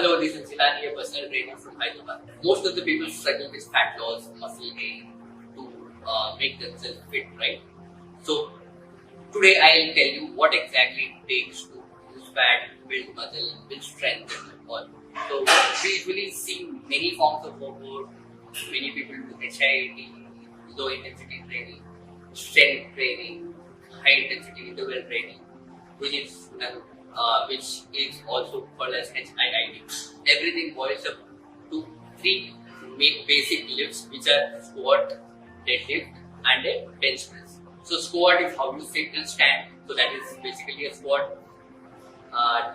Hello, this is Jilani, a personal trainer from Hyderabad. Most of the people struggle with fat loss, muscle gain to make themselves fit, right? So today I'll tell you what exactly it takes to lose fat, build muscle, build strength and all. So we usually see many forms of workout. Many people do HIIT, low intensity training, strength training, high intensity interval training, which is also called as HIIT. Everything boils up to three basic lifts, which are squat, deadlift, and a bench press. So squat is how you sit and stand. So that is basically a squat.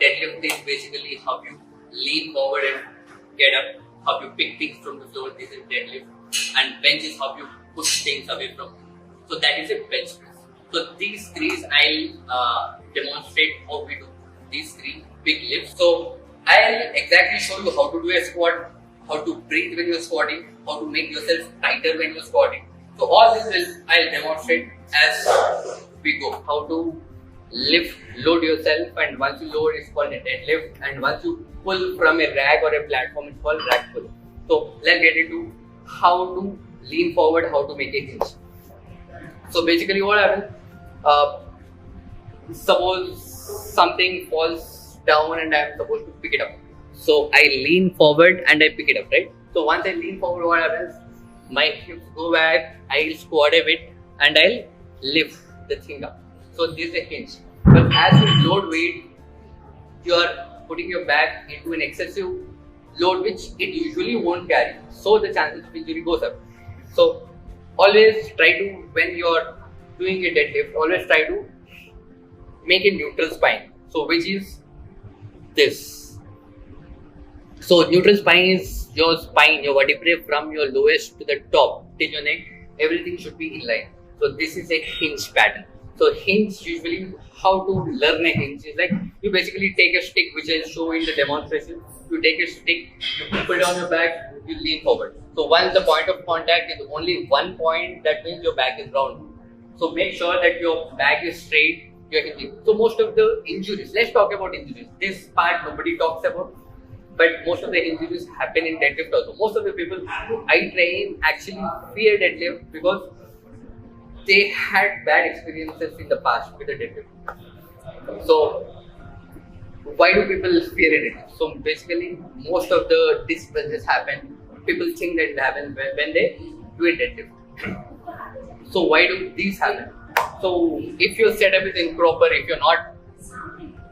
Deadlift is basically how you lean forward and get up, how you pick things from the floor. This is deadlift. And bench is how you push things away from you. So that is a bench press. So these three I'll demonstrate how we do these three big lifts. So I'll exactly show you how to do a squat, how to breathe when you're squatting, how to make yourself tighter when you're squatting. So all this I'll demonstrate as we go. How to load yourself, and once you load it's called a deadlift, and once you pull from a rack or a platform it's called rack pull. So let's get into how to lean forward, how to make a hinge. So basically what happens, suppose something falls down and I'm supposed to pick it up. So I lean forward and I pick it up, right? So once I lean forward, what happens? My hips go back, I'll squat a bit and I'll lift the thing up. So this is a hinge. But as you load weight, you are putting your back into an excessive load which it usually won't carry. So the chances of injury goes up. So always try to, when you're doing a deadlift, always try to make a neutral spine. So which is this. So neutral spine is your spine, your vertebrae from your lowest to the top till your neck. Everything should be in line. So this is a hinge pattern. So hinge, usually how to learn a hinge is like you basically take a stick, which I'll show in the demonstration. You take a stick, you put it on your back, you lean forward. So once the point of contact is only one point, that means your back is round. So make sure that your back is straight, you're hinging. So most of the injuries, let's talk about injuries. This part nobody talks about, but most of the injuries happen in deadlift also. Most of the people who I train actually fear deadlift because they had bad experiences in the past with the deadlift. So why do people fear it? So basically most of the disturbances happen. People think that it happens when they do a deadlift. So why do these happen? So if your setup is improper, if you're not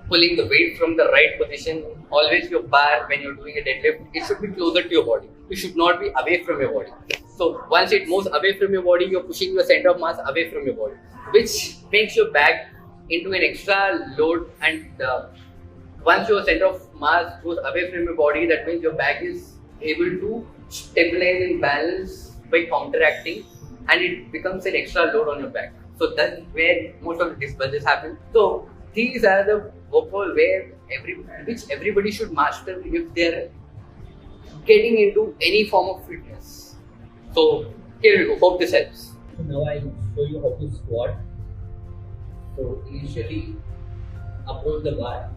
pulling the weight from the right position, always your bar when you're doing a deadlift, it should be closer to your body. It should not be away from your body. So once it moves away from your body, you're pushing your center of mass away from your body, which makes your back into an extra load. And once your center of mass goes away from your body, that means your back is able to stabilize and balance by counteracting, and it becomes an extra load on your back. So that's where most of the disturbances happen. So these are the workouts where which everybody should master if they're getting into any form of fitness. So here we go. Hope this helps. So now I'll show you how to squat. So initially approach the bar.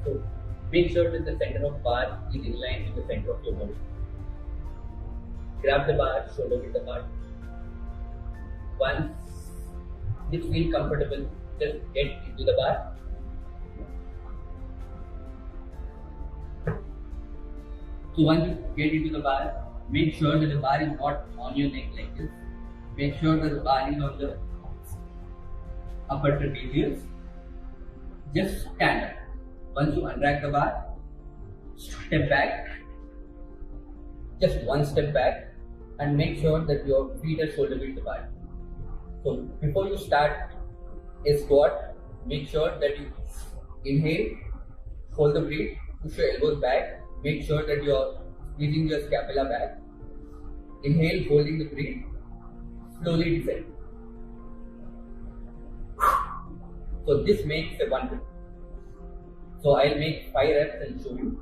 So make sure that the center of bar is in line with the center of your body. Grab the bar, shoulder width apart. Once you feel comfortable, just get into the bar. So once you get into the bar, make sure that the bar is not on your neck like this. Make sure that the bar is on the upper trapezius. Just stand up. Once you unrack the bar, step back. Just one step back and make sure that your feet are shoulder width apart. So before you start a squat, make sure that you inhale, hold the breath, push your elbows back, make sure that you're squeezing your scapula back. Inhale, holding the breath, slowly descend. So this makes a 1 rep. So I'll make 5 reps and show you.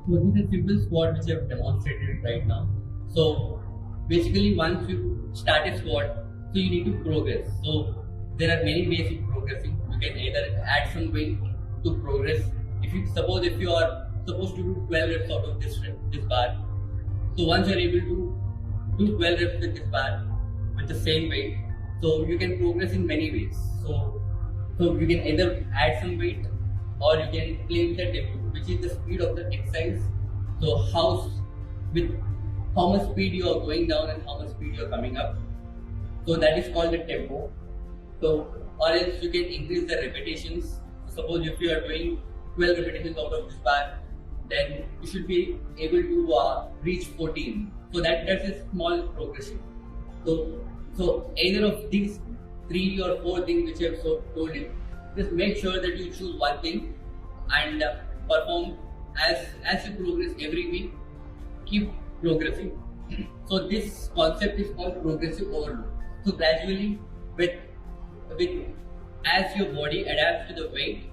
So this is a simple squat which I have demonstrated right now. So basically once you start a squat, so you need to progress. So there are many ways of progressing. You can either add some weight to progress. If you are supposed to do 12 reps out of this bar, so once you are able to do 12 reps with this bar with the same weight, so you can progress in many ways. So you can either add some weight or you can play with the tempo, which is the speed of the exercise. So how much speed you are going down and how much speed you are coming up. So that is called the tempo. So or else you can increase the repetitions. Suppose if you are doing 12 repetitions out of this bar, then you should be able to reach 14. So that's a small progression. So either of these 3 or 4 things which I have told you, just make sure that you choose one thing and perform as you progress every week. Keep progressing. So this concept is called progressive overload. So gradually, with as your body adapts to the weight,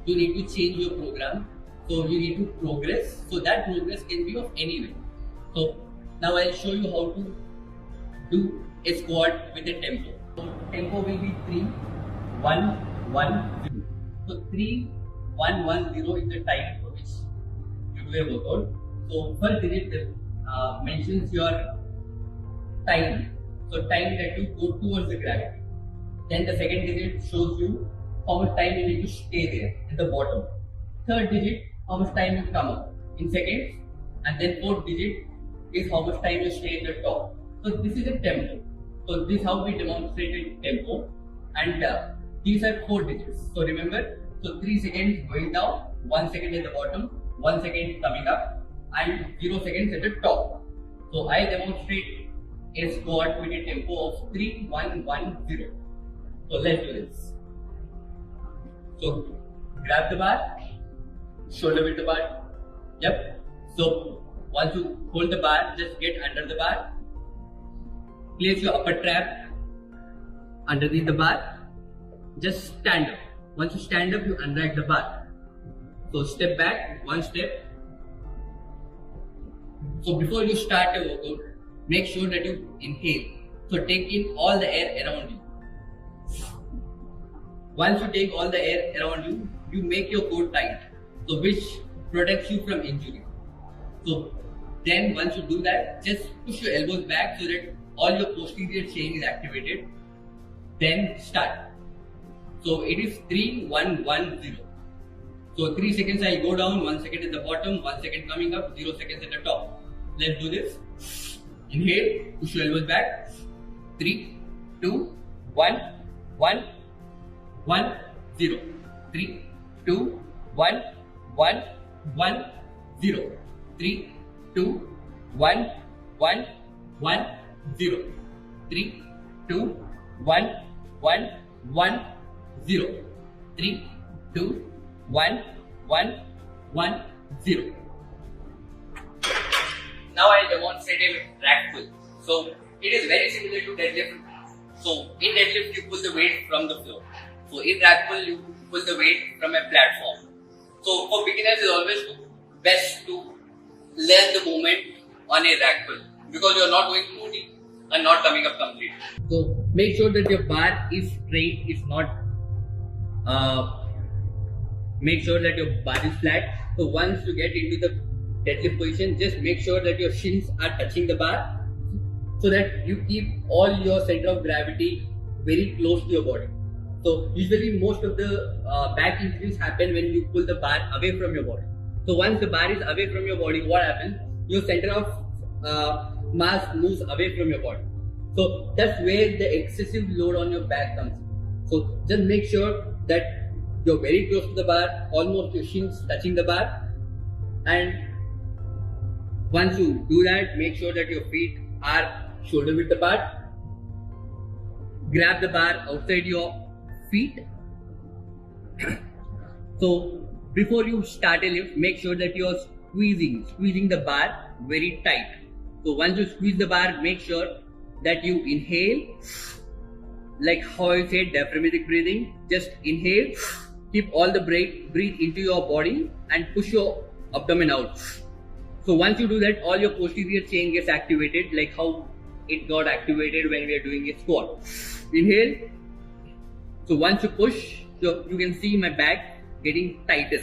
you need to change your program. So you need to progress. So that progress can be of any weight. So now I'll show you how to do a squat with a tempo. So tempo will be 3, 1, 1, 0. So 3, 1, 1, 0 is the time for which you do a workout. So first digit mentions your time. So time that you go towards the gravity. Then the second digit shows you how much time you need to stay there at the bottom. Third digit, how much time you come up in seconds. And then fourth digit is how much time you stay at the top. So this is a tempo. So this is how we demonstrated tempo. And these are 4 digits. So remember, so 3 seconds going down, 1 second at the bottom, 1 second coming up, and 0 seconds at the top. So I demonstrate a squat with a tempo of 3, 1, 1, 0. So let's do this. So grab the bar, shoulder width the bar. Yep. So once you hold the bar, just get under the bar. Place your upper trap underneath the bar. Just stand up. Once you stand up, you unrack the bar. So step back, 1 step. So before you start a workout, make sure that you inhale. So take in all the air around you. Once you take all the air around you, you make your core tight, so which protects you from injury. So then once you do that, just push your elbows back so that all your posterior chain is activated. Then start. So it is 3, 1, 1, 0. So 3 seconds I'll go down, 1 second at the bottom, 1 second coming up, 0 seconds at the top. Let's do this. Inhale, push your elbows back. 3, 2, 1, 1, 1, 0. 3, 2, 1, 1, 1, 0. 3, 2, 1, 1, 1, 0. 3, 2, 1, 1, 1, 0. 3, 2, 1, 1, 1, 0. Now I'll demonstrate a rack pull. So it is very similar to deadlift. So in deadlift you pull the weight from the floor. So in rack pull you pull the weight from a platform. So for beginners it's always best to learn the movement on a rack pull because you are not going too deep and not coming up complete. So make sure that your bar is straight, it's not make sure that your bar is flat. So once you get into the deadlift position, just make sure that your shins are touching the bar so that you keep all your center of gravity very close to your body. So usually most of the back injuries happen when you pull the bar away from your body. So once the bar is away from your body, what happens? Your center of mass moves away from your body. So that's where the excessive load on your back comes in. So just make sure that you're very close to the bar, almost your shins touching the bar, and once you do that, make sure that your feet are shoulder width apart. Grab the bar outside your feet. So before you start a lift, make sure that you're squeezing the bar very tight. So once you squeeze the bar, make sure that you inhale, like how I said, diaphragmatic breathing. Just inhale, keep all the breathe into your body and push your abdomen out. So once you do that, all your posterior chain gets activated, like how it got activated when we are doing a squat. Inhale. So once you push, so you can see my back getting tighter.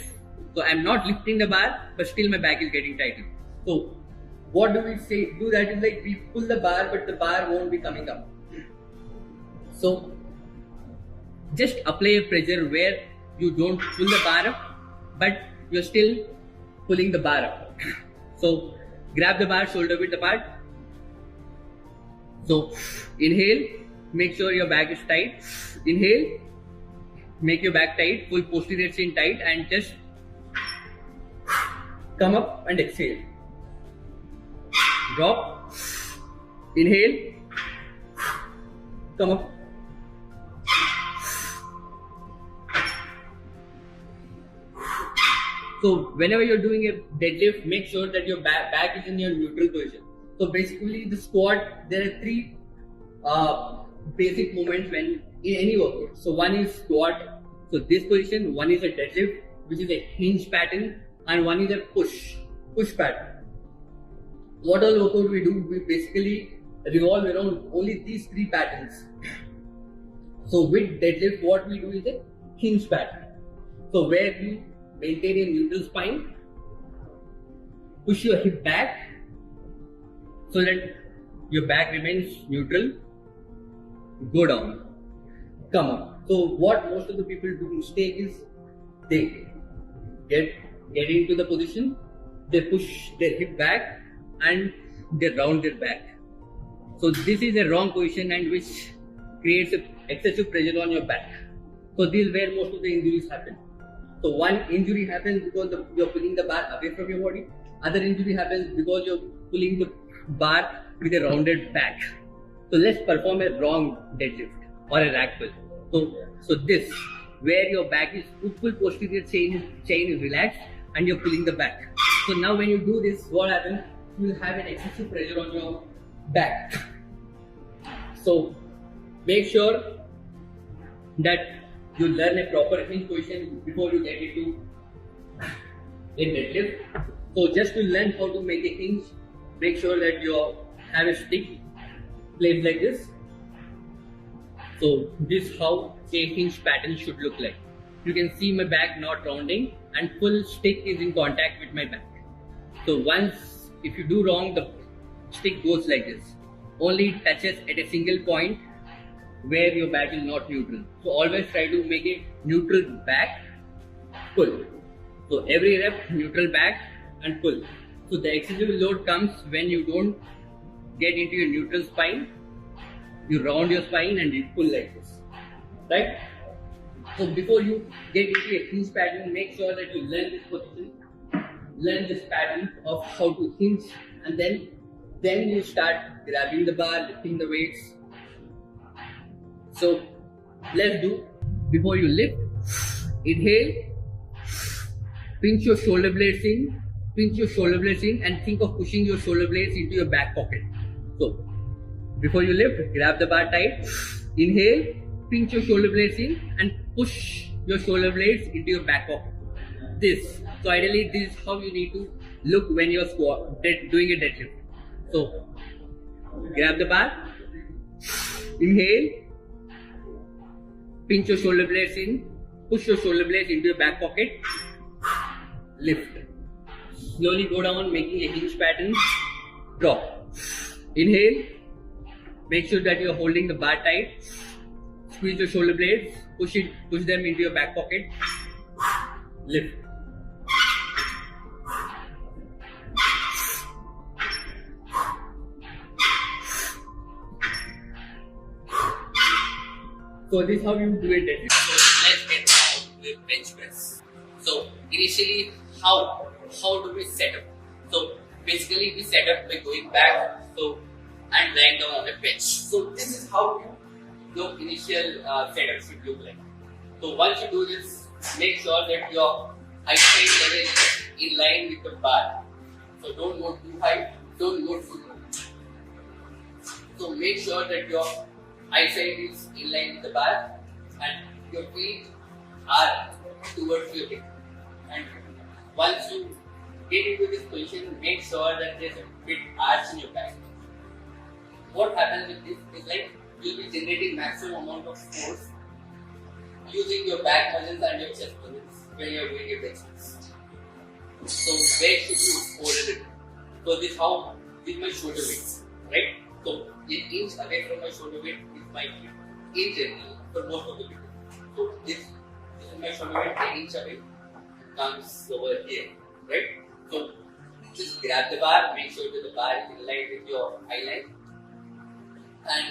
So I'm not lifting the bar, but still my back is getting tighter. So what do we say? Do that is like we pull the bar, but the bar won't be coming up. So just apply a pressure where you don't pull the bar up, but you're still pulling the bar up. So grab the bar shoulder width apart. So inhale, make sure your back is tight. Inhale, make your back tight, pull posterior chain tight, and just come up and exhale. Drop. Inhale. Come up. So whenever you're doing a deadlift, make sure that your back is in your neutral position. So basically the squat, there are three basic movements when in any workout. So one is squat, so this position, one is a deadlift, which is a hinge pattern, and one is a push pattern. What all workout we do, we basically revolve around only these three patterns. So with deadlift, what we do is a hinge pattern. So where you maintain a neutral spine, push your hip back so that your back remains neutral, go down, come up. So what most of the people do mistake is they get into the position, they push their hip back and they round their back. So this is a wrong position and which creates excessive pressure on your back. So this is where most of the injuries happen. So one injury happens because you're pulling the bar away from your body. Other injury happens because you're pulling the bar with a rounded back. So let's perform a wrong deadlift or a rack pull. So this, where your back is full posterior chain is relaxed and you're pulling the back. So now when you do this, what happens? You will have an excessive pressure on your back. So make sure that you learn a proper hinge position before you get into a deadlift. So just to learn how to make a hinge, make sure that you have a stick placed like this. So this is how a hinge pattern should look like. You can see my back not rounding and full stick is in contact with my back. So once, if you do wrong, the stick goes like this. Only it touches at a single point where your back is not neutral. So always try to make a neutral back, pull. So every rep, neutral back and pull. So the excessive load comes when you don't get into your neutral spine. You round your spine and you pull like this, right? So before you get into a hinge pattern, make sure that you learn this position, learn this pattern of how to hinge, and then you start grabbing the bar, lifting the weights. So let's do. Before you lift, inhale, pinch your shoulder blades in, and think of pushing your shoulder blades into your back pocket. So before you lift, grab the bar tight, inhale, pinch your shoulder blades in and push your shoulder blades into your back pocket. This. So ideally this is how you need to look when you're doing a deadlift. So grab the bar, inhale, pinch your shoulder blades in, push your shoulder blades into your back pocket, lift. Slowly go down, making a hinge pattern, drop. Inhale, make sure that you're holding the bar tight, squeeze your shoulder blades, push them into your back pocket, lift. So this is how you do a deadlift. So let's get down to a bench press. So initially, how do we set up? So basically we set up by going back and lying down on a bench. So this is how your initial setup should look like. So once you do this, make sure that your height level is in line with the bar. So don't go too high, don't go too low. So make sure that your eyesight is in line with the bar and your feet are towards your hip. And once you get into this position, make sure that there's a bit arch in your back. What happens with this is like you'll be generating maximum amount of force using your back muscles and your chest muscles when you're doing your bench press. So where should you hold it? So this how with my shoulder weight, right? So an inch away from my shoulder weight is my hip in general for most of the people. So this is my shoulder weight, an inch away comes over here, right? So just grab the bar, make sure that the bar is in line with your eye line, and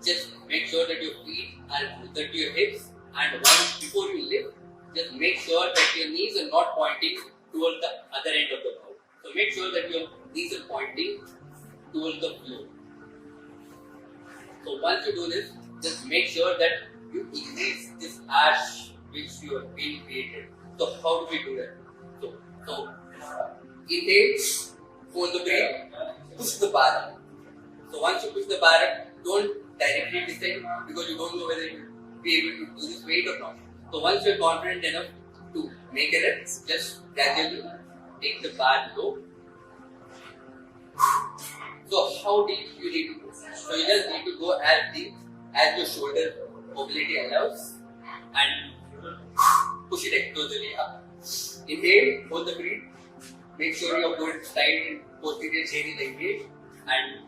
just make sure that your feet are closer to your hips. And once before you lift, just make sure that your knees are not pointing towards the other end of the bowl. So make sure that your knees are pointing towards the floor. So once you do this, just make sure that you increase this arch which you have been created. So how do we do that? So inhale, hold the breath, push the bar up. So once you push the bar up, don't directly descend because you don't know whether you will be able to do this weight or not. So once you are confident enough to make a rep, just gradually take the bar low. So how deep you need to go? So you just need to go as deep as your shoulder mobility allows and push it explosively up. Inhale, hold the breath. Make sure your good side and posterior chain is engaged and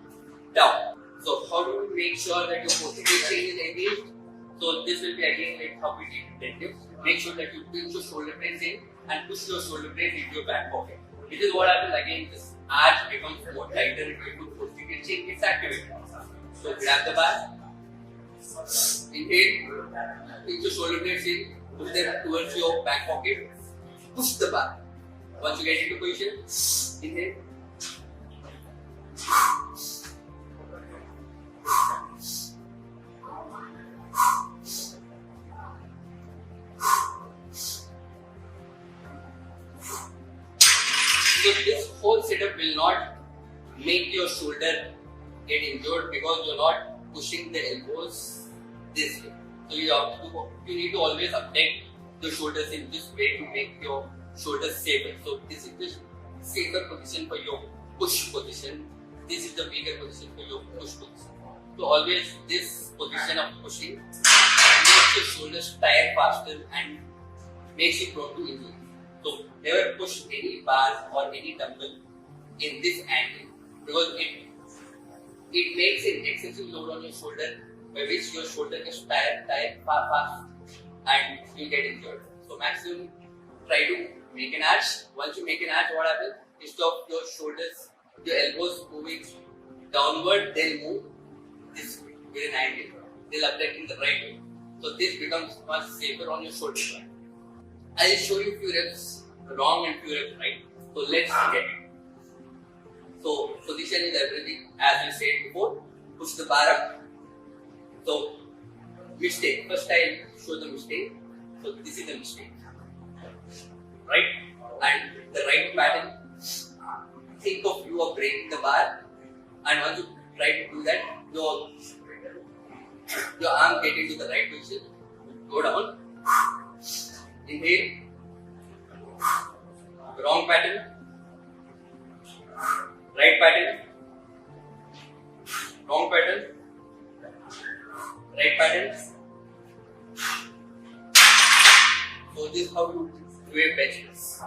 down. So how do we make sure that your posterior chain is engaged? So this will be again like how we did deadlift. Make sure that you pinch your shoulder blades in and push your shoulder blades into your back pocket. This is what happens again. This arch becomes more tighter if you put posterior chain gets activated. So grab the bar. Inhale. Pinch your shoulder blades in. Push them towards your back pocket. Push the bar. Once you get into position, inhale. So this whole setup will not make your shoulder get injured because you're not pushing the elbows this way. So you need to always uptake the shoulders in this way to make your shoulders safer. So this is the safer position for your push position. This is the weaker position for your push position. So always this position of pushing makes your shoulders tire faster and makes you prone to injury. So never push any bars or any dumbbell in this angle because it makes an excessive load on your shoulder by which your shoulder gets tired fast and you get injured. So maximum try to make an arch. Once you make an arch, what happens? Instead of your shoulders, your elbows moving downward, they'll move this way with an angle. They'll update in the right way. So this becomes much safer on your shoulder joint. I'll show you few reps wrong and few reps right. So let's get it. So position is everything as we said before. Push the bar up. So mistake. First I'll show the mistake. So this is the mistake. Right? And the right pattern. Think of you are breaking the bar, and once you try to do that, your arm get into the right position. Go down. Inhale. Wrong pattern. Right pattern. Wrong pattern. Right pattern. So this is how you do a bench press.